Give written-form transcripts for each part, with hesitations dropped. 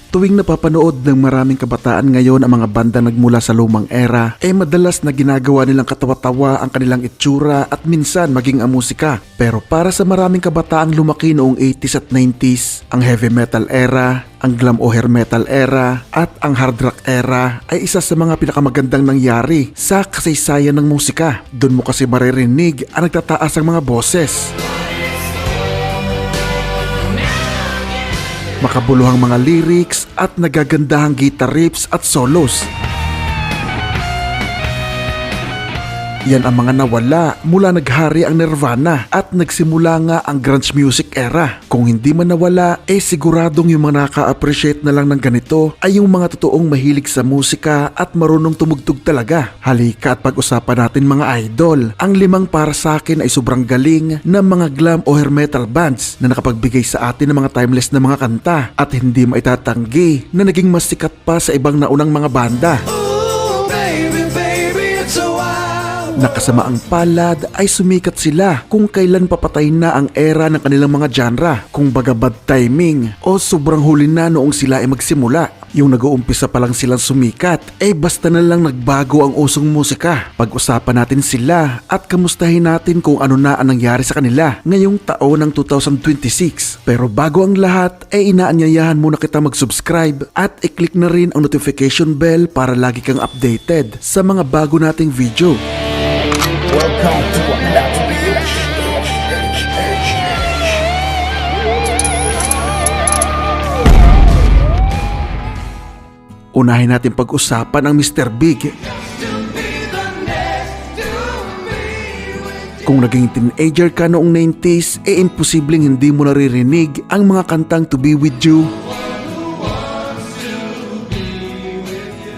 Tuwing napapanood ng maraming kabataan ngayon ang mga banda nagmula sa lumang era, madalas na ginagawa nilang katawa-tawa ang kanilang itsura at minsan maging ang musika. Pero para sa maraming kabataang lumaki noong 80s at 90s, ang heavy metal era, ang glam o hair metal era at ang hard rock era ay isa sa mga pinakamagandang nangyari sa kasaysayan ng musika. Doon mo kasi maririnig ang nagtataas ang mga boses, makabuluhang mga lyrics at nagagandahang guitar riffs at solos. Yan ang mga nawala mula naghari ang Nirvana at nagsimula nga ang grunge music era. Kung hindi man nawala, siguradong yung mga naka-appreciate na lang ng ganito ay yung mga totoong mahilig sa musika at marunong tumugtog talaga. Halika at pag-usapan natin mga idol. Ang 5 para sa akin ay sobrang galing ng mga glam o hair metal bands na nakapagbigay sa atin ng mga timeless na mga kanta at hindi maitatanggi na naging mas sikat pa sa ibang naunang mga banda. Nakasamaang palad ay sumikat sila kung kailan papatay na ang era ng kanilang mga genre, kung baga bad timing o sobrang huli na noong sila ay magsimula. Yung nag-uumpisa pa lang silang sumikat, basta na lang nagbago ang usong musika. Pag-usapan natin sila at kamustahin natin kung ano na ang nangyari sa kanila ngayong taon ng 2026. Pero bago ang lahat, inaanyayahan muna kita mag-subscribe at i-click na rin ang notification bell para lagi kang updated sa mga bago nating video. Welcome to another video. Unahin natin pag-usapan ang Mr. Big. Kung naging teenager ka noong 90s, imposibleng hindi mo naririnig ang mga kantang To Be With You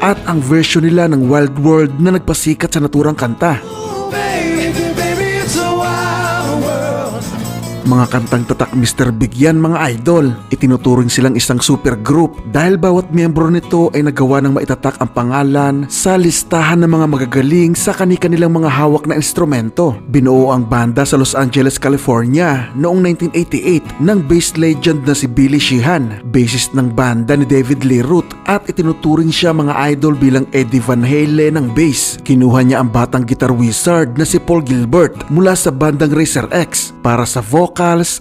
at ang version nila ng Wild World na nagpasikat sa naturang kanta. Mga kantang tatak Mr. Big yan mga idol. Itinuturing silang isang super group dahil bawat miyembro nito ay nagawa ng maitatak ang pangalan sa listahan ng mga magagaling sa kani-kanilang mga hawak na instrumento. Binuo ang banda sa Los Angeles, California noong 1988 ng bass legend na si Billy Sheehan, bassist ng banda ni David Lee Roth, at itinuturing siya mga idol bilang Eddie Van Halen ng bass. Kinuha niya ang batang guitar wizard na si Paul Gilbert mula sa bandang Racer X. Para sa vocals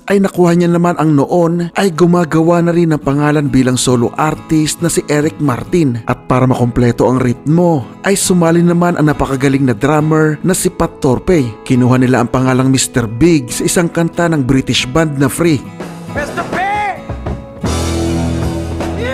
ay nakuha niya naman ang noon ay gumagawa na rin ng pangalan bilang solo artist na si Eric Martin, at para makompleto ang ritmo ay sumali naman ang napakagaling na drummer na si Pat Torpey. Kinuha nila ang pangalang Mr. Big sa isang kanta ng British band na Free. Mr. P!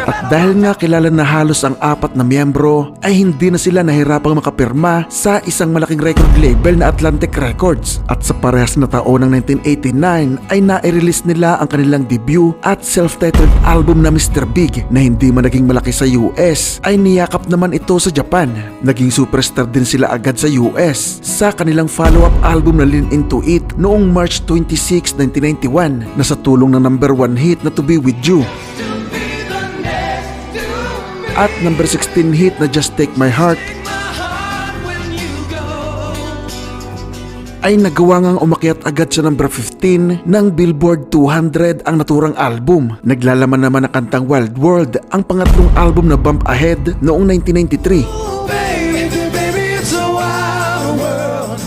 At dahil nga kilala na halos ang 4 na miyembro, ay hindi na sila nahirapang makapirma sa isang malaking record label na Atlantic Records. At sa parehas na taon ng 1989 ay na-release nila ang kanilang debut at self-titled album na Mr. Big, na hindi man naging malaki sa US ay niyakap naman ito sa Japan. Naging superstar din sila agad sa US sa kanilang follow-up album na Lean Into It noong March 26, 1991 na sa tulong ng number 1 hit na To Be With You at number 16 hit na Just Take My Heart ay nagawa ngang umakyat agad sa number 15 ng Billboard 200 ang naturang album. Naglalaman naman ng kantang Wild World ang pangatlong album na bump ahead noong 1993.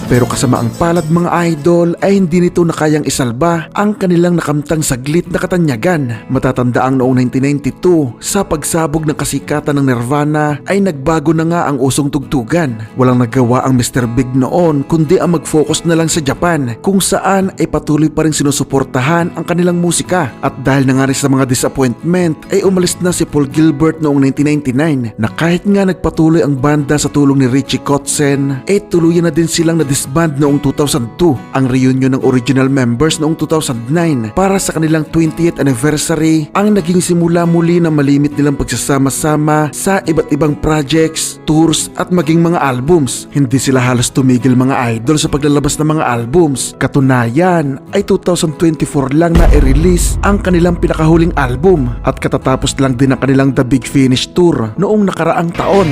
Pero kasama ang palad mga idol ay hindi nito nakayang isalba ang kanilang nakamtang saglit na katanyagan. Matatandaang noong 1992 sa pagsabog ng kasikatan ng Nirvana ay nagbago na nga ang usong tugtugan. Walang nagawa ang Mr. Big noon kundi ang mag-focus na lang sa Japan, kung saan ay patuloy pa rin sinusuportahan ang kanilang musika. At dahil na nga rin sa mga disappointment ay umalis na si Paul Gilbert noong 1999, na kahit nga nagpatuloy ang banda sa tulong ni Richie Kotzen ay tuluyan na din silang disband noong 2002. Ang reunion ng original members noong 2009 para sa kanilang 20th anniversary ang naging simula muli ng malimit nilang pagsasama-sama sa iba't ibang projects, tours at maging mga albums. Hindi sila halos tumigil mga idol sa paglalabas ng mga albums. Katunayan ay 2024 lang na i-release ang kanilang pinakahuling album at katatapos lang din ang kanilang The Big Finish Tour noong nakaraang taon.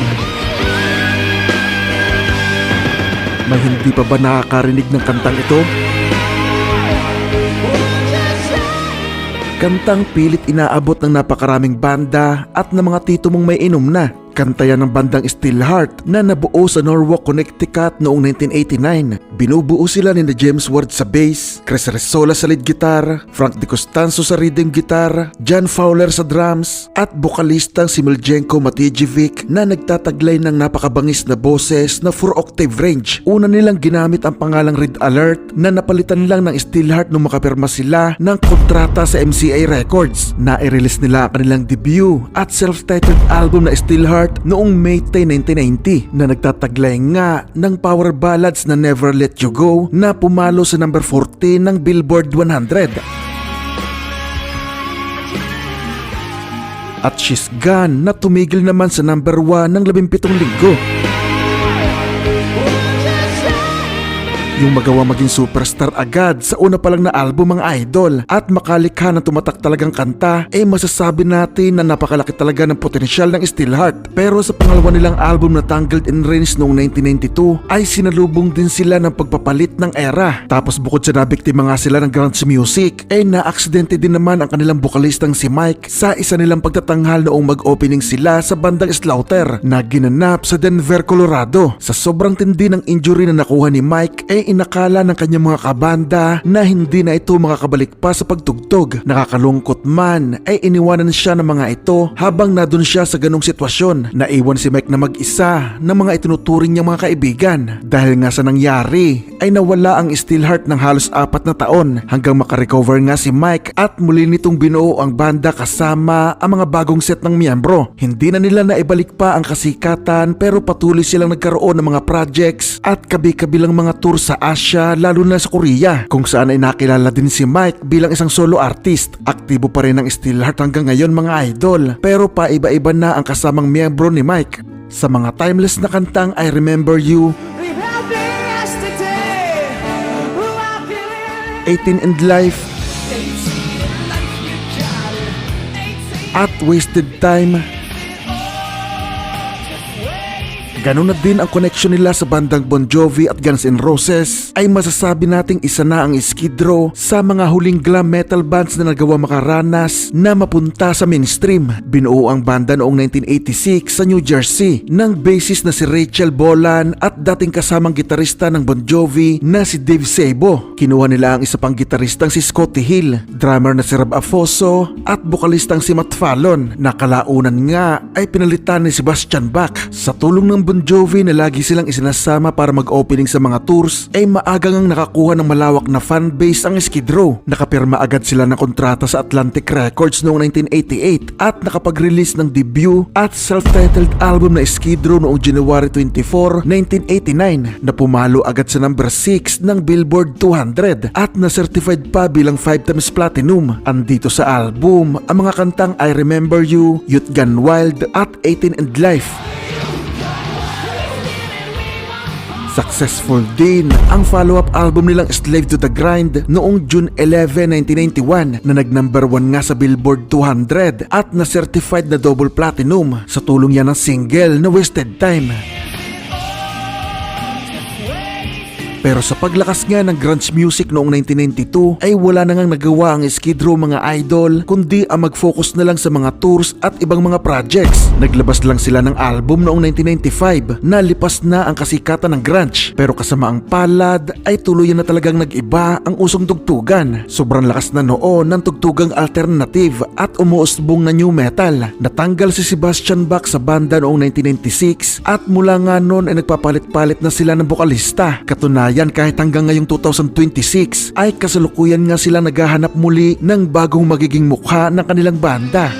May hindi pa ba nakakarinig ng kantang ito? Kantang pilit inaabot ng napakaraming banda at ng mga tito mong may inom na. Kanta yan ng bandang Steelheart na nabuo sa Norwalk, Connecticut noong 1989. Binubuo sila ni James Ward sa bass, Chris Resola sa lead guitar, Frank De Costanzo sa rhythm guitar, John Fowler sa drums, at bokalistang si Miljenko Matijevic na nagtataglay ng napakabangis na boses na 4-octave range. Una nilang ginamit ang pangalang Red Alert na napalitan lang ng Steelheart nung makapirma sila ng kontrata sa MCA Records. Na-release nila ang kanilang debut at self-titled album na Steelheart noong May 10, 1990 na nagtataglay nga ng power ballads na Never Let You Go na pumalo sa number 14 ng Billboard 100. At She's Gone na tumigil naman sa number 1 ng 17 linggo. Yung magawa maging superstar agad sa una pa lang na album mga idol at makalikha ng tumatak talagang kanta, masasabi natin na napakalaki talaga ng potensyal ng Steelheart. Pero sa pangalawa nilang album na Tangled in Rains noong 1992 ay sinalubong din sila ng pagpapalit ng era. Tapos bukod sa nabiktima nga sila ng grunge music, na-aksidente din naman ang kanilang bokalistang si Mike sa isa nilang pagtatanghal noong mag-opening sila sa bandang Slaughter na ginanap sa Denver, Colorado. Sa sobrang tindi ng injury na nakuha ni Mike, inakala ng kanyang mga kabanda na hindi na ito makakabalik pa sa pagtugtog. Nakakalungkot man ay iniwanan siya ng mga ito habang nadun siya sa ganong sitwasyon. Naiwan si Mike na mag-isa ng mga itinuturing niyang mga kaibigan. Dahil nga sa nangyari ay nawala ang Steelheart ng halos 4 na taon hanggang makarecover nga si Mike at muli nitong binuo ang banda kasama ang mga bagong set ng miyembro. Hindi na nila naibalik pa ang kasikatan pero patuloy silang nagkaroon ng mga projects at kabi-kabilang mga tour sa Asia lalo na sa Korea kung saan ay nakilala din si Mike bilang isang solo artist. Aktibo pa rin ang Steelheart hanggang ngayon mga idol pero paiba-iba na ang kasamang miyembro ni Mike. Sa mga timeless na kantang I Remember You, 18 and Life, at Wasted Time, ganun na din ang connection nila sa bandang Bon Jovi at Guns N' Roses, ay masasabi nating isa na ang Skid Row sa mga huling glam metal bands na nagawa makaranas na mapunta sa mainstream. Binuo ang banda noong 1986 sa New Jersey ng bassist na si Rachel Bolan at dating kasamang gitarista ng Bon Jovi na si Dave Sabo. Kinuha nila ang isa pang gitaristang si Scotty Hill, drummer na si Rob Afoso at bokalistang si Matt Fallon na kalaunan nga ay pinalitan ni Sebastian Bach. Sa tulong ng Bon Jovi na lagi silang isinasama para mag-opening sa mga tours, ay maagang ang nakakuha ng malawak na fanbase ang Skid Row. Nakapirma agad sila ng kontrata sa Atlantic Records noong 1988 at nakapag-release ng debut at self-titled album na Skid Row noong January 24, 1989 na pumalo agad sa number 6 ng Billboard 200 at na-certified pa bilang 5 times platinum. Andito sa album ang mga kantang I Remember You, Youth Gone Wild at 18 and Life. Successful din ang follow-up album nilang Slave to the Grind noong June 11, 1991 na nag-number 1 nga sa Billboard 200 at na-certified na double platinum sa tulong yan ng single na Wasted Time. Pero sa paglakas nga ng grunge music noong 1992 ay wala na ngang nagawa ang Skid Row mga idol kundi ang mag-focus na lang sa mga tours at ibang mga projects. Naglabas lang sila ng album noong 1995 na lipas na ang kasikatan ng grunge. Pero kasama ang palad ay tuluyan na talagang nag-iba ang usong tugtugan. Sobrang lakas na noon ng tugtugang alternative at umuusbong na new metal. Natanggal si Sebastian Bach sa banda noong 1996 at mula nga noon ay nagpapalit-palit na sila ng bokalista. Katunayan kahit hanggang ngayong 2026 ay kasalukuyan nga sila naghahanap muli ng bagong magiging mukha ng kanilang banda.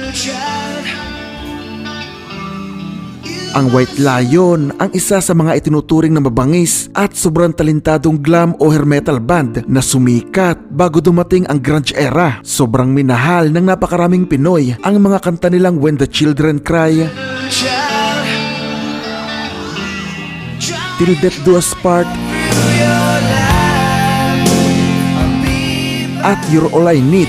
Ang White Lion ang isa sa mga itinuturing na mabangis at sobrang talentadong glam o hair metal band na sumikat bago dumating ang grunge era. Sobrang minahal ng napakaraming Pinoy ang mga kanta nilang When the Children Cry, Till Death Do Us Part, at You're All I Need.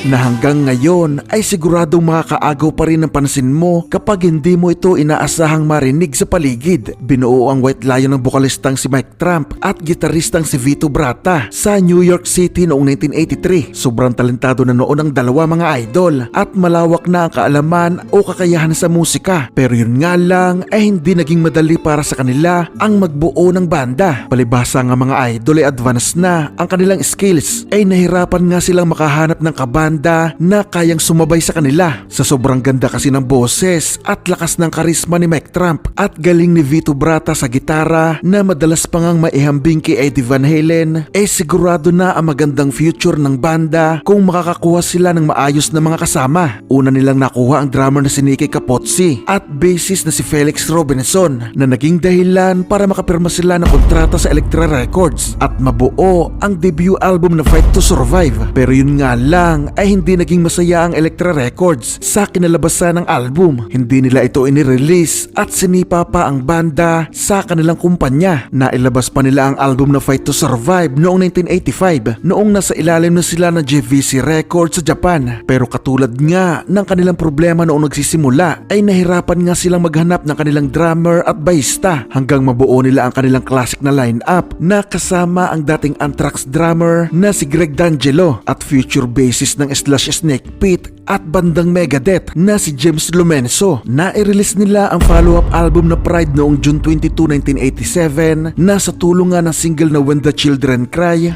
na hanggang ngayon ay siguradong makakaagaw pa rin ang pansin mo kapag hindi mo ito inaasahang marinig sa paligid. Binuo ang White Lion ng bokalistang si Mike Tramp at gitaristang si Vito Bratta sa New York City noong 1983. Sobrang talentado na noon ang dalawa mga idol at malawak na ang kaalaman o kakayahan sa musika. Pero yun nga lang ay hindi naging madali para sa kanila ang magbuo ng banda. Palibhasa nga mga idol ay advanced na ang kanilang skills ay nahirapan nga silang makahanap ng kabanda na kayang sumabay sa kanila. Sa sobrang ganda kasi ng boses at lakas ng karisma ni Mike Tramp at galing ni Vito Bratta sa gitara na madalas pa ngang maihambing kay Eddie Van Halen, sigurado na ang magandang future ng banda kung makakakuha sila ng maayos na mga kasama. Una nilang nakuha ang drummer na si Nicky Capozzi at bassist na si Felix Robinson na naging dahilan para makapirma sila ng kontrata sa Elektra Records at mabuo ang debut album na Fight to Survive. Pero yun nga lang ay hindi naging masaya ang Elektra Records sa kinalabasan ng album. Hindi nila ito inirelease at sinipa pa ang banda sa kanilang kumpanya. Nailabas pa nila ang album na Fight to Survive noong 1985 noong nasa ilalim na sila ng JVC Records sa Japan. Pero katulad nga ng kanilang problema noong nagsisimula ay nahirapan nga silang maghanap ng kanilang drummer at bassista hanggang mabuo nila ang kanilang classic na lineup na kasama ang dating Anthrax drummer na si Greg D'Angelo at future bassist ng Slash Snake Pit at bandang Megadeth na si James Lomenzo. Na-release nila ang follow-up album na Pride noong June 22, 1987 na sa tulungan ng single na When the Children Cry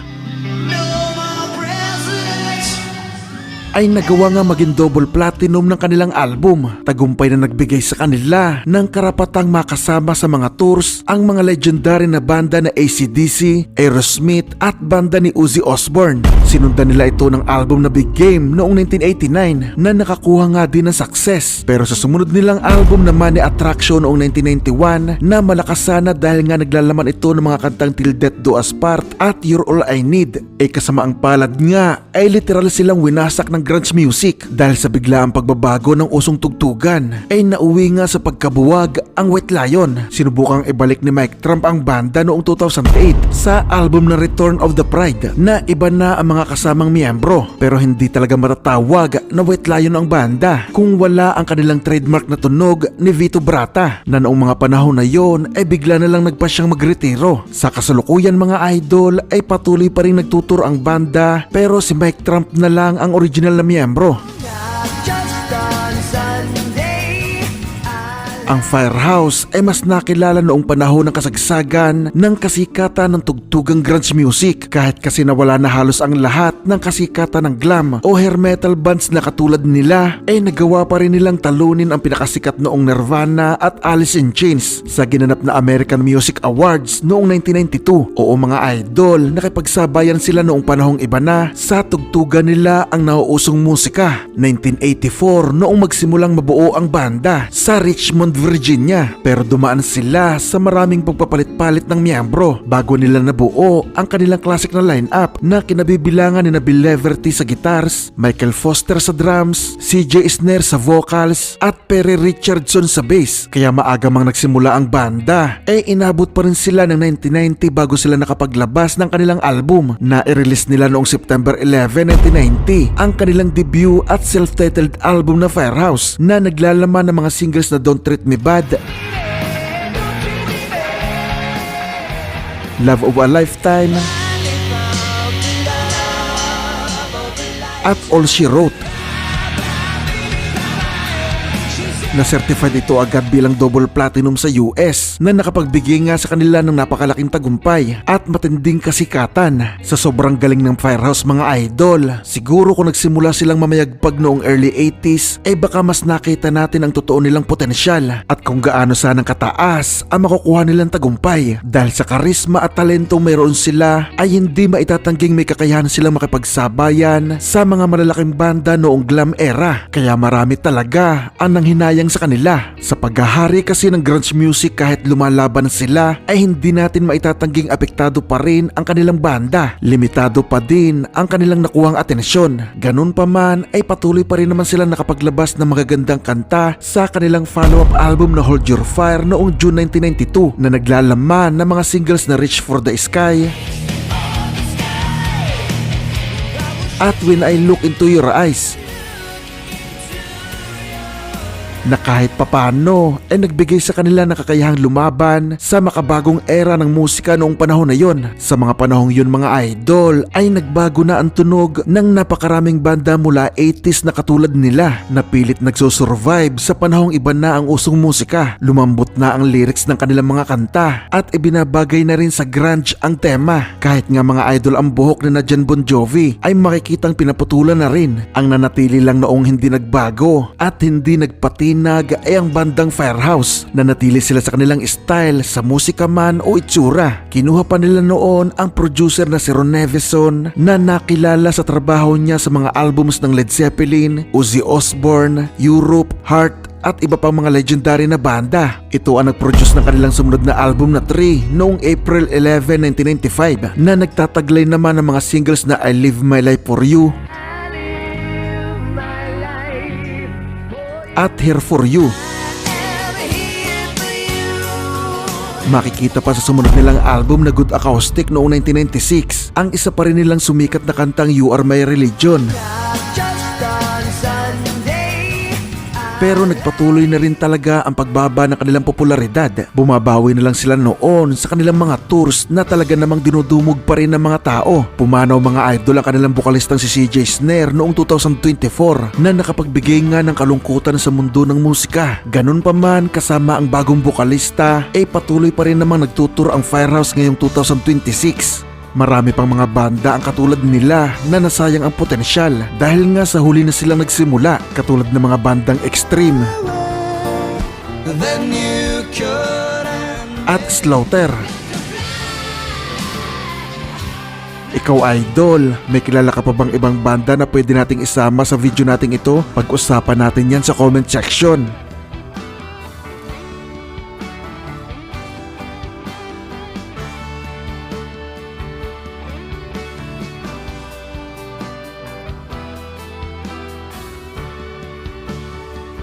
ay nagawa nga maging double platinum ng kanilang album. Tagumpay na nagbigay sa kanila ng karapatang makasama sa mga tours ang mga legendary na banda na AC/DC, Aerosmith at banda ni Ozzy Osbourne. Sinundan nila ito ng album na Big Game noong 1989 na nakakuha nga din ng success. Pero sa sumunod nilang album na Money Attraction noong 1991 na malakas sana dahil nga naglalaman ito ng mga kantang Till Death Do Us Part at You're All I Need, kasamaang palad nga ay literal silang winasak ng grunge music dahil sa biglaang pagbabago ng usong tugtugan ay nauwi nga sa pagkabuwag ang White Lion. Sinubukang ibalik ni Mike Tramp ang banda noong 2008 sa album na Return of the Pride na iba na ang mga kasamang miyembro, pero hindi talaga matatawag na White Lion ang banda kung wala ang kanilang trademark na tunog ni Vito Bratta na noong mga panahon na yon ay bigla na lang nagpa siyang magretiro. Sa kasalukuyan mga idol ay patuloy pa rin nagtuturo ang banda pero si Mike Tramp na lang ang original na miyembro. Ang Firehouse ay mas nakilala noong panahon ng kasagsagan ng kasikatan ng tugtugang grunge music kahit kasi nawala na halos ang lahat ng kasikatan ng glam o hair metal bands na katulad nila ay nagawa pa rin nilang talunin ang pinakasikat noong Nirvana at Alice in Chains sa ginanap na American Music Awards noong 1992. Oo mga idol, nakipagsabayan sila noong panahong iba na sa tugtugan nila ang nauusong musika. 1984 noong magsimulang mabuo ang banda sa Richmond, Virginia, pero dumaan sila sa maraming pagpapalit-palit ng miyembro bago nila nabuo ang kanilang classic na lineup na kinabibilangan ni Bill Leverty sa guitars, Michael Foster sa drums, CJ Snare sa vocals at Perry Richardson sa bass. Kaya maaga mang nagsimula ang banda inabot pa rin sila ng 1990 bago sila nakapaglabas ng kanilang album na i-release nila noong September 11, 1990 ang kanilang debut at self-titled album na Firehouse na naglalaman ng mga singles na Don't Treat Me Bad, Love of a Lifetime at All She Wrote. Na-certified ito agad bilang double platinum sa US na nakapagbigay nga sa kanila ng napakalaking tagumpay at matinding kasikatan. Sa sobrang galing ng Firehouse mga idol, siguro kung nagsimula silang mamayagpag noong early 80s baka mas nakita natin ang totoo nilang potensyal at kung gaano sanang kataas ang makukuha nilang tagumpay. Dahil sa karisma at talentong mayroon sila ay hindi maitatangging may kakayahan silang makipagsabayan sa mga malalaking banda noong glam era. Kaya marami talaga ang nanghinayang sa kanila. Sa paghahari kasi ng grunge music kahit lumalaban sila ay hindi natin maitatangging apektado pa rin ang kanilang banda. Limitado pa din ang kanilang nakuhang atensyon. Ganun pa man ay patuloy pa rin naman sila nakapaglabas ng magagandang kanta sa kanilang follow-up album na Hold Your Fire noong June 1992 na naglalaman ng mga singles na Reach for the Sky at When I Look Into Your Eyes, na kahit papano ay nagbigay sa kanila ng kakayahang lumaban sa makabagong era ng musika noong panahon na yon. Sa mga panahong yun mga idol ay nagbago na ang tunog ng napakaraming banda mula 80s na katulad nila na pilit nagsosurvive sa panahong iba na ang usong musika. Lumambot na ang lyrics ng kanilang mga kanta at ibinabagay na rin sa grunge ang tema. Kahit nga mga idol ang buhok na John Bon Jovi ay makikitang pinaputulan na rin. Ang nanatili lang noong hindi nagbago at hindi nagpatinag ay ang bandang Firehouse. Nanatili sila sa kanilang style sa musika man o itsura. Kinuha pa nila noon ang producer na si Ron Nevison na nakilala sa trabaho niya sa mga albums ng Led Zeppelin, Ozzy Osbourne, Europe, Heart at iba pang mga legendary na banda. Ito ang nag-produce ng kanilang sumunod na album na 3 noong April 11, 1995 na nagtataglay naman ng mga singles na I Live My Life For You at Here For You. Makikita pa sa sumunod nilang album na Good Acoustic noong 1996 ang isa pa rin nilang sumikat na kantang You Are My Religion. Pero nagpatuloy na rin talaga ang pagbaba ng kanilang popularidad. Bumabawi na lang sila noon sa kanilang mga tours na talaga namang dinudumog pa rin ng mga tao. Pumanaw mga idol ang kanilang bukalistang si CJ Snare noong 2024 na nakapagbigay nga ng kalungkutan sa mundo ng musika. Ganun pa man, kasama ang bagong bukalista ay patuloy pa rin namang nagtutur ang Firehouse ngayong 2026. Marami pang mga banda ang katulad nila na nasayang ang potensyal dahil nga sa huli na silang nagsimula, katulad ng mga bandang Extreme at Slaughter. Ikaw idol, may kilala ka pa bang ibang banda na pwede nating isama sa video nating ito? Pag-usapan natin yan sa comment section.